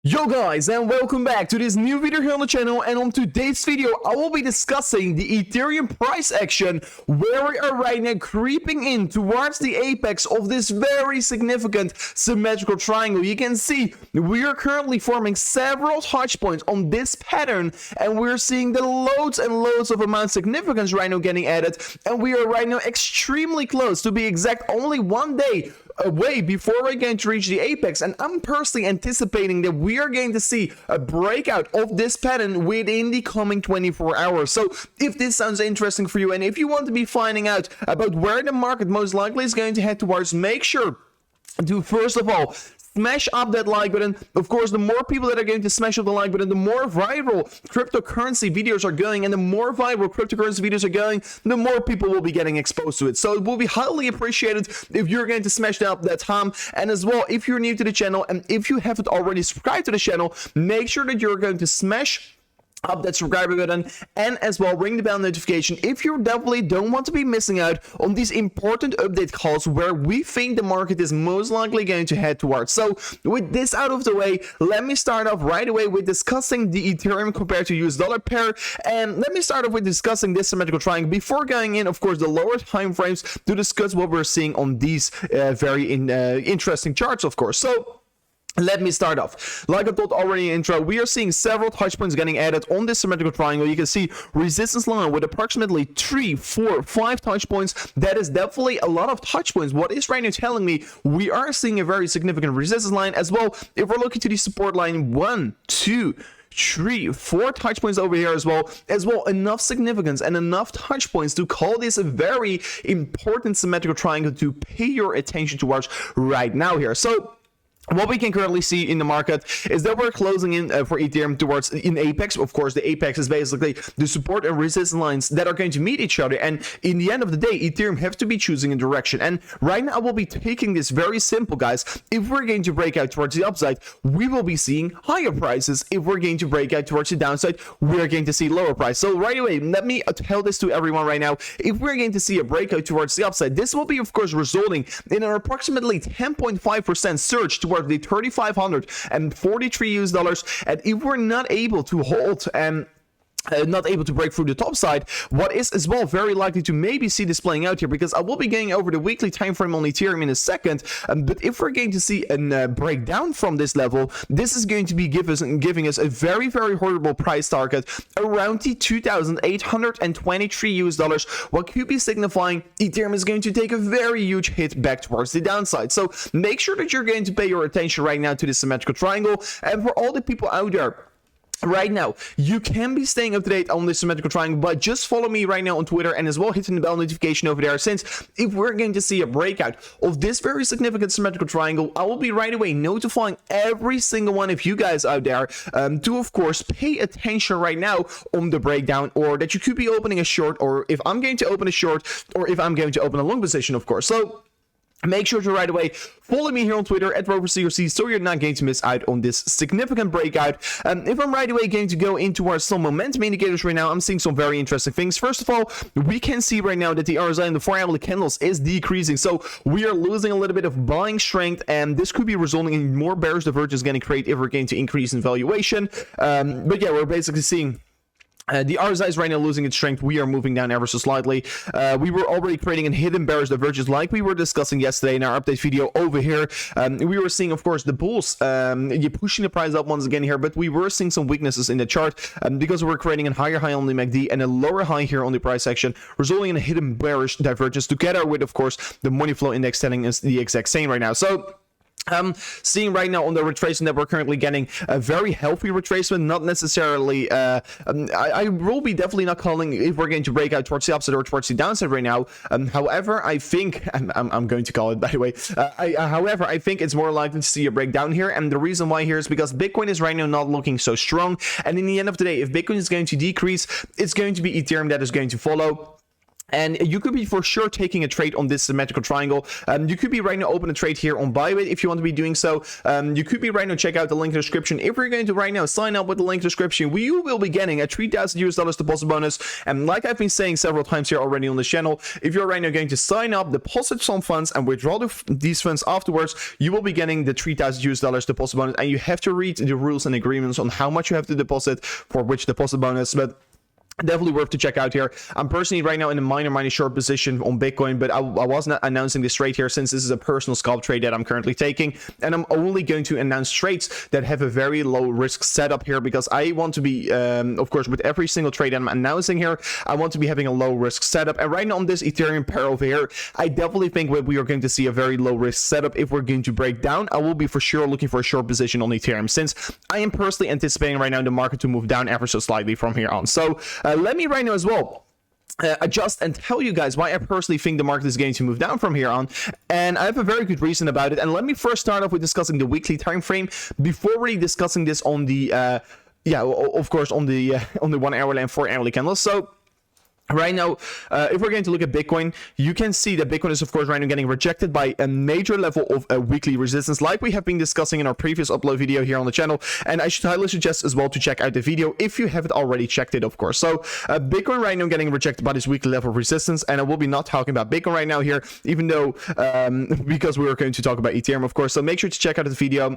Yo guys, and welcome back to this new video here on the channel. And on today's video I will be discussing the Ethereum price action, where we are right now creeping in towards the apex of this very significant symmetrical triangle. You can see we are currently forming several touch points on this pattern, and we're seeing the loads and loads of amount of significance right now getting added, and we are right now extremely close, to be exact, only one day away before we're going to reach the apex. And I'm personally anticipating that we are going to see a breakout of this pattern within the coming 24 hours. So if this sounds interesting for you, and if you want to be finding out about where the market most likely is going to head towards, make sure to first of all smash up that like button. Of course, the more people that are going to smash up the like button, the more viral cryptocurrency videos are going, and the more viral cryptocurrency videos are going, the more people will be getting exposed to it. So it will be highly appreciated if you're going to smash up that thumb. And as well, if you're new to the channel and if you haven't already subscribed to the channel, make sure that you're going to smash up that subscribe button, and as well ring the bell notification if you definitely don't want to be missing out on these important update calls where we think the market is most likely going to head towards. So with this out of the way, let me start off right away with discussing the Ethereum compared to US dollar pair, and let me start off with discussing this symmetrical triangle before going in, of course, the lower time frames to discuss what we're seeing on these very interesting charts, of course. So let me start off. Like I told already in the intro, we are seeing several touch points getting added on this symmetrical triangle. You can see resistance line with approximately 3, 4, 5 touch points. That is definitely a lot of touch points. What is right now telling me we are seeing a very significant resistance line as well. If we're looking to the support line, 1, 2, 3, 4 touch points over here as well, enough significance and enough touch points to call this a very important symmetrical triangle to pay your attention towards right now here. So what we can currently see in the market is that we're closing in for Ethereum towards in apex. Of course, the apex is basically the support and resistance lines that are going to meet each other, and in the end of the day, Ethereum have to be choosing a direction. And right now I will be taking this very simple, guys. If we're going to break out towards the upside, we will be seeing higher prices. If we're going to break out towards the downside, we're going to see lower price. So right away, let me tell this to everyone right now. If we're going to see a breakout towards the upside, this will be of course resulting in an approximately 10.5% surge towards the 3,543 US dollars. And if we're not able to hold not able to break through the top side, what is as well very likely to maybe see this playing out here, because I will be going over the weekly time frame on Ethereum in a second, but if we're going to see a breakdown from this level, this is going to be giving us a very horrible price target around the 2,823 US dollars, what could be signifying Ethereum is going to take a very huge hit back towards the downside. So make sure that you're going to pay your attention right now to this symmetrical triangle. And for all the people out there right now, you can be staying up to date on this symmetrical triangle, but just follow me right now on Twitter and as well hitting the bell notification over there, since if we're going to see a breakout of this very significant symmetrical triangle, I will be right away notifying every single one of you guys out there to of course pay attention right now on the breakdown, or that you could be opening a short, or if I'm going to open a short, or if I'm going to open a long position, of course. So make sure to right away follow me here on Twitter at RoverCRC, so you're not going to miss out on this significant breakout. If I'm right away going to go into our some momentum indicators right now, I'm seeing some very interesting things. First of all, we can see right now that the RSI in the 4-hourly candles is decreasing, so we are losing a little bit of buying strength, and this could be resulting in more bearish divergence getting created if we're going to increase in valuation. But yeah, we're basically seeing the RSI is right now losing its strength. We are moving down ever so slightly. We were already creating a hidden bearish divergence like we were discussing yesterday in our update video over here. We were seeing, of course, the bulls pushing the price up once again here, but we were seeing some weaknesses in the chart because we're creating a higher high on the MACD and a lower high here on the price action, resulting in a hidden bearish divergence together with, of course, the money flow index telling us the exact same right now. So seeing right now on the retracement that we're currently getting a very healthy retracement, not necessarily I will be definitely not calling if we're going to break out towards the upside or towards the downside right now. However, I think I'm going to call it, by the way. However, I think it's more likely to see a breakdown here, and the reason why here is because Bitcoin is right now not looking so strong, and in the end of the day, if Bitcoin is going to decrease, it's going to be Ethereum that is going to follow. And you could be for sure taking a trade on this symmetrical triangle. You could be right now open a trade here on Bybit if you want to be doing so. You could be right now check out the link in the description. If you're going to right now sign up with the link in the description, you will be getting a $3,000 deposit bonus. And like I've been saying several times here already on the channel, if you're right now going to sign up, deposit some funds, and withdraw these funds afterwards, you will be getting the $3,000 deposit bonus. And you have to read the rules and agreements on how much you have to deposit for which deposit bonus. But definitely worth to check out here. I'm personally right now in a minor short position on Bitcoin, but I was not announcing this trade here since this is a personal scalp trade that I'm currently taking, and I'm only going to announce trades that have a very low risk setup here, because I want to be of course, with every single trade that I'm announcing here, I want to be having a low risk setup. And right now on this Ethereum pair over here, I definitely think that we are going to see a very low risk setup. If we're going to break down, I will be for sure looking for a short position on Ethereum, since I am personally anticipating right now the market to move down ever so slightly from here on. So let me right now as well adjust and tell you guys why I personally think the market is going to move down from here on, and I have a very good reason about it. And let me first start off with discussing the weekly time frame before really discussing this on the of course on the 1 hourly and 4 hourly candles. So right now, if we're going to look at Bitcoin, you can see that Bitcoin is, of course, right now getting rejected by a major level of weekly resistance, like we have been discussing in our previous upload video here on the channel. And I should highly suggest as well to check out the video if you haven't already checked it, of course. So Bitcoin right now getting rejected by this weekly level of resistance, and I will be not talking about Bitcoin right now here, even though because we are going to talk about Ethereum, of course. So make sure to check out the video.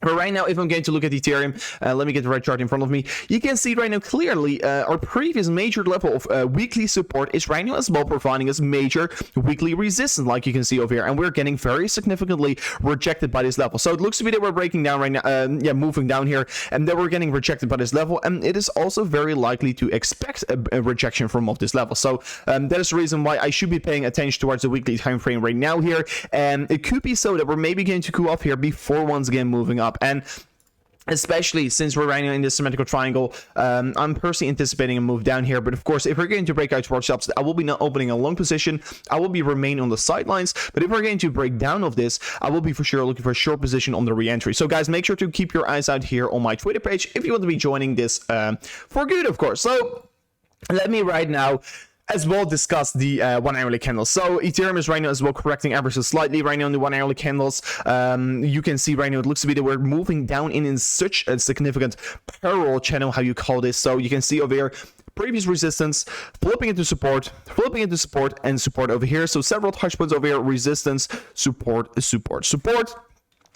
But right now, if I'm going to look at Ethereum, let me get the right chart in front of me. You can see right now clearly our previous major level of weekly support is right now as well providing us major weekly resistance, like you can see over here. And we're getting very significantly rejected by this level. So it looks to be that we're breaking down right now, moving down here, and that we're getting rejected by this level. And it is also very likely to expect a rejection from off this level. So that is the reason why I should be paying attention towards the weekly time frame right now here. And it could be so that we're maybe going to cool off here before once again moving up. And especially since we're right now in this symmetrical triangle, I'm personally anticipating a move down here. But of course, if we're going to break out towards the upside, I will be not opening a long position. I will be remaining on the sidelines. But if we're going to break down of this, I will be for sure looking for a short position on the re-entry. So guys, make sure to keep your eyes out here on my Twitter page if you want to be joining this for good, of course. So let me right now as well discuss the 1 hourly candles. So Ethereum is right now as well correcting ever so slightly right now in the 1 hourly candles. You can see right now it looks to be that we're moving down in such a significant parallel channel, how you call this. So you can see over here previous resistance, flipping into support, and support over here. So several touch points over here, resistance, support,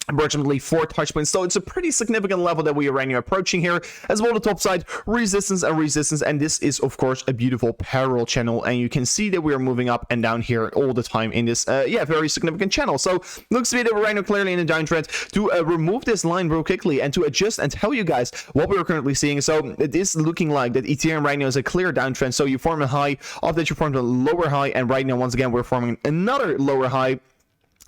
approximately 4 touch points. So it's a pretty significant level that we are right now approaching here. As well, the top side, resistance, and this is of course a beautiful parallel channel, and you can see that we are moving up and down here all the time in this very significant channel. So looks to be that we're right now clearly in a downtrend. To remove this line real quickly and to adjust and tell you guys what we're currently seeing. So it is looking like that Ethereum right now is a clear downtrend. So you form a high, off that you formed a lower high, and right now once again we're forming another lower high.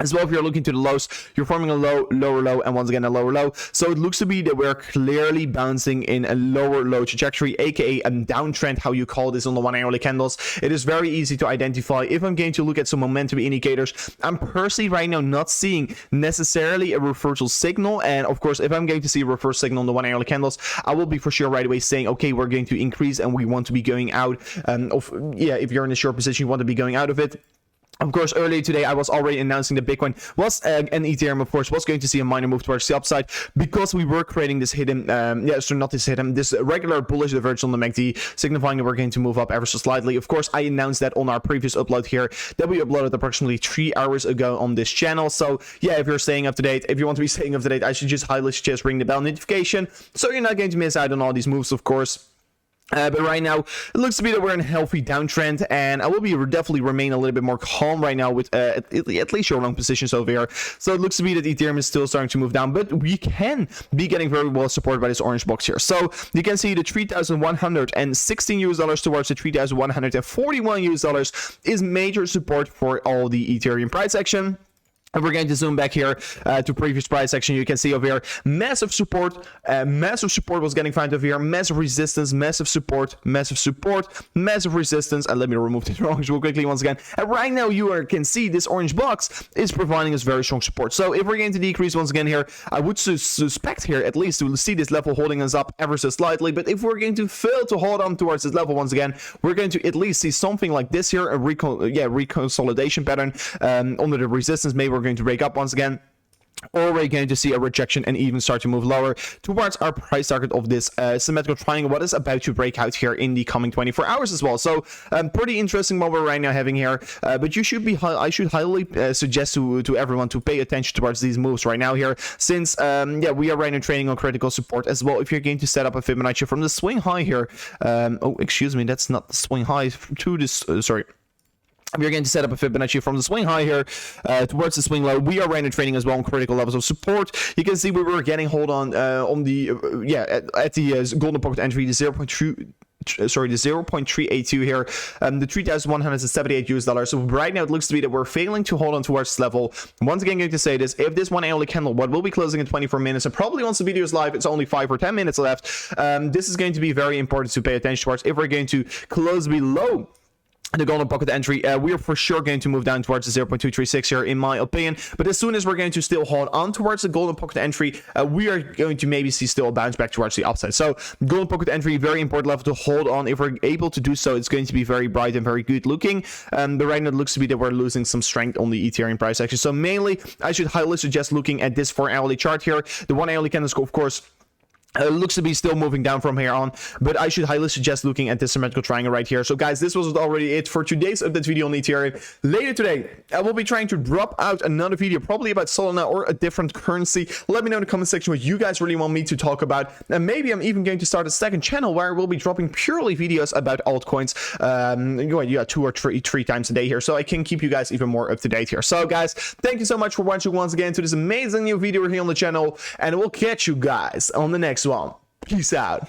As well, if you're looking to the lows, you're forming a low, lower low, and once again a lower low. So it looks to be that we're clearly bouncing in a lower low trajectory, aka a downtrend, how you call this on the 1 hourly candles. It is very easy to identify. If I'm going to look at some momentum indicators, I'm personally right now not seeing necessarily a reversal signal. And of course, if I'm going to see a reverse signal on the 1 hourly candles, I will be for sure right away saying, okay, we're going to increase and we want to be going out if you're in a short position, you want to be going out of it. Of course, earlier today, I was already announcing that Bitcoin was, and Ethereum, of course, was going to see a minor move towards the upside because we were creating this hidden, this regular bullish divergence on the MACD, signifying that we're going to move up ever so slightly. Of course, I announced that on our previous upload here that we uploaded approximately 3 hours ago on this channel. So, yeah, if you're staying up to date, if you want to be staying up to date, I should just highly suggest ring the bell notification so you're not going to miss out on all these moves, of course. But right now, it looks to be that we're in a healthy downtrend, and I will be definitely remain a little bit more calm right now with at least your long positions over here. So it looks to be that Ethereum is still starting to move down, but we can be getting very well supported by this orange box here. So you can see the $3,116 towards the $3,141 is major support for all the Ethereum price action. If we're going to zoom back here to previous price action, you can see over here massive support was getting found over here, massive resistance, massive support, massive resistance. And let me remove the orange real quickly once again. And right now you can see this orange box is providing us very strong support. So if we're going to decrease once again here, I would suspect here at least to see this level holding us up ever so slightly. But if we're going to fail to hold on towards this level once again, we're going to at least see something like this here, a reconsolidation pattern under the resistance. Maybe we're going to break up once again, or we're going to see a rejection and even start to move lower towards our price target of this symmetrical triangle, what is about to break out here in the coming 24 hours as well. So pretty interesting what we're right now having here, but you should be I should highly suggest to everyone to pay attention towards these moves right now here, since yeah, we are right now trading on critical support as well. If you're going to set up a Fibonacci from the swing high here, oh excuse me, that's not the swing high, to this sorry, we're going to set up a Fibonacci from the swing high here towards the swing low. We are right now trading as well on critical levels of support. You can see we were getting hold on the at the golden pocket entry, the 0.382 here, the $3,178. So right now it looks to be that we're failing to hold on towards this level. Once again, going to say this: if this one hourly candle, what will be closing in 24 minutes, and probably once the video is live, it's only 5 or 10 minutes left. This is going to be very important to pay attention towards. If we're going to close below the golden pocket entry, we are for sure going to move down towards the 0.236 here, in my opinion. But as soon as we're going to still hold on towards the golden pocket entry, we are going to maybe see still a bounce back towards the upside. So golden pocket entry, very important level to hold on. If we're able to do so, it's going to be very bright and very good looking. But right now it looks to be that we're losing some strength on the Ethereum price action. So mainly I should highly suggest looking at this 4 hourly chart here. The 1 hourly candlestick, of course, looks to be still moving down from here on, but I should highly suggest looking at this symmetrical triangle right here. So guys, this was already it for today's update video on Ethereum. Later today, I will be trying to drop out another video, probably about Solana or a different currency. Let me know in the comment section what you guys really want me to talk about, and maybe I'm even going to start a second channel where I will be dropping purely videos about altcoins, yeah, 2 or 3 times a day here, so I can keep you guys even more up to date here. So guys, thank you so much for watching once again to this amazing new video here on the channel, and we'll catch you guys on the next one. Peace out.